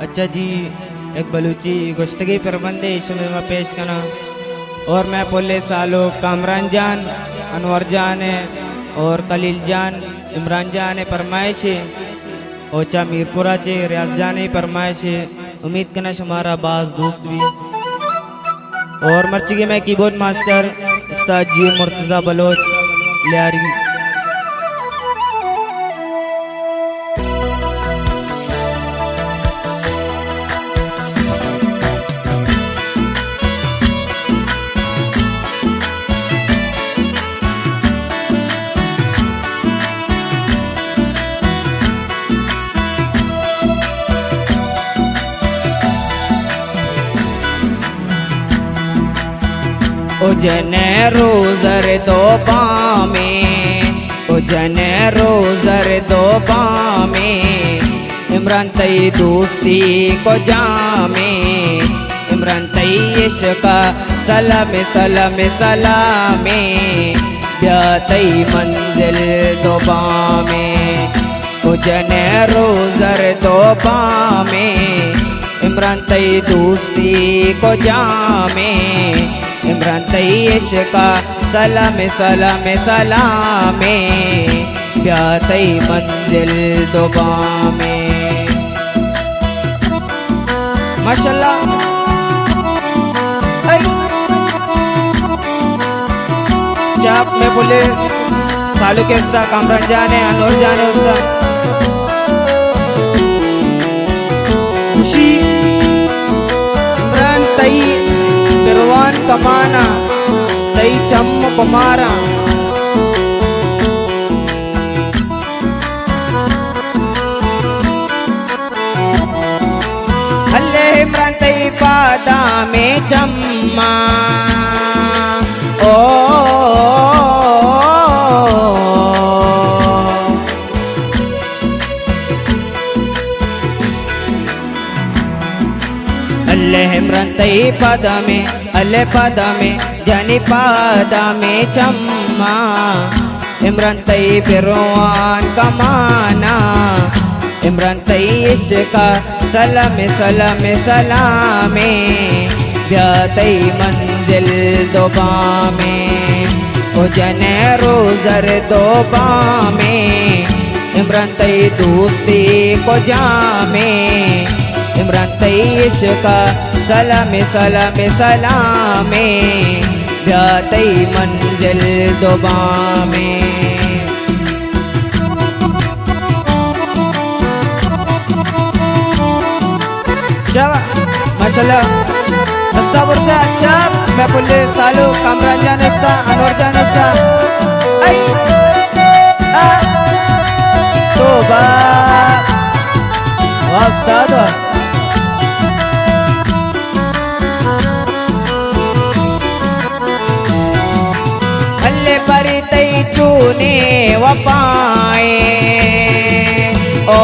अच्छा जी, एक बलूची गुश्तगी परबंदे इसमें मैं पेश करना और मैं पोले सालो कामरान जान, अनवर जान है और कलील जान, इमरान जान है फरमाइश है, ओचा मीरपुरा चे रियाज जान है फरमाइश है। उम्मीद करना हमारा बाज दोस्त भी और मर्ची में कीबोर्ड मास्टर उस्ताद जी मुर्तज़ा बलोच लियारी। उजने रोज़र दो पामे, उजने रोज़र दो पामे, इमरान तई दोस्ती को जामे, इमरान तई इश्क़ सलाम सलाम सलामे, ब्यातई मंजिल दो पामे। उजने रोज़र दो पामे, इमरान तई दोस्ती को जामे, इमरान तई इश्क़ सलाम सलाम सलामे, ब्यातई मंजिल दुबा में। माशाल्लाह चाप में बोले सालू के उस्ताद कामरान जाने अनवर जाने उस्ताद खुशी इमरान तई बिरवान कमाना तई चम कुमारा। हल्ले इमरान तई पादा में चम्मा ओ इमरान तई पादा में अल्ले पादा में जानी पादा में चम्मा, इमरान तई बिरवान कमाना, इमरान तई इश्क़ सलाम सलाम सलामे, ब्यातई मंजिल दुबा में। उजने रोज़र दुबा में, इमरान तई दोस्ती को जामे, इमरान तई इश्क़ सलाम सलाम सलामे, ब्यातई मंजिल दुबा में। माशाल्लाह रास्ता बोलते अच्छा मैं बोले सालू कामरान जाने का अनवर जाने का आई तो उस्ताद हल्ले पर तई चूने वपाए ओ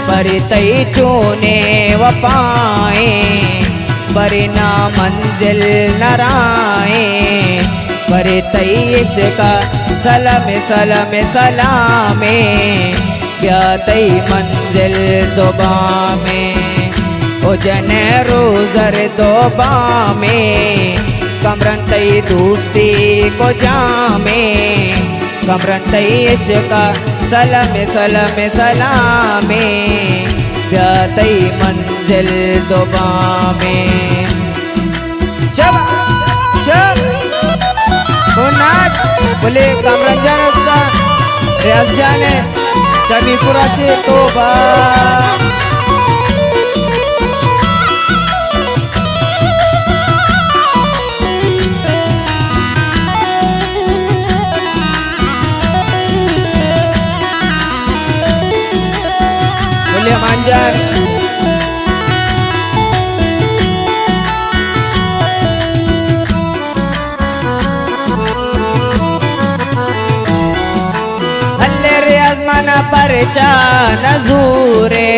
पर तई चूने वपाए, बरना मंजिल नराए, पर तई इश्क़ सलाम सलाम सलामे, ब्यातई मंजिल दुबा में। उजने रोज़र दुबा में, कामरान तई दोस्ती को जामे, कामरान तई इश्क़ सलाम सलाम सलामे, ब्यातई मंजिल दुबा में। चब चब बोले कामरान जाने उसका रियाज जाने चबीपुरा से तोबा मांजर हल्ले रियाज मना परचा नजूरे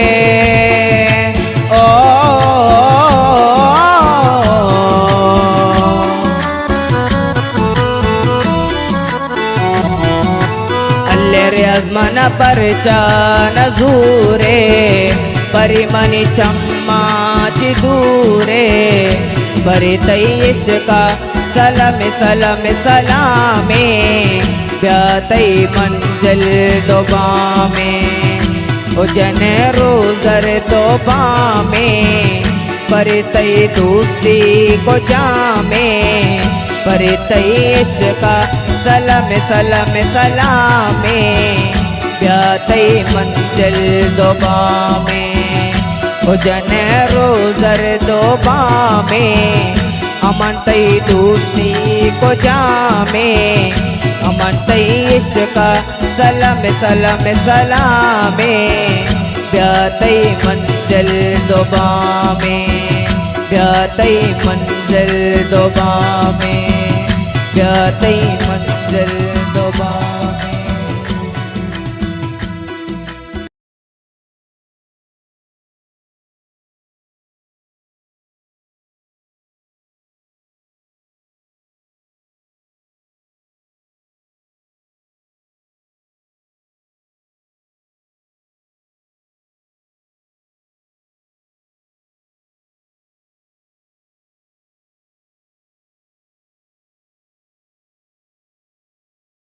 ओ मन परचा नजूरे परिमनि चम्माची दूरे परितई इश्का सलम सलम सलामे ब्यातई मंजिल दोबा में उजन रोजर तोबा में परितई दोस्ती को जामे परितई इश्का सलम सलम सलामे ब्यातई मंजिल दोबा में उजन रोजर दोबा में अमन तई दोस्ती को जामे अमन तई इश्का सलम सलम सलामे ब्यातई मंजिल दोबा में ब्यातई मंजिल दोबा में ब्यातई मंजिल दोबा में।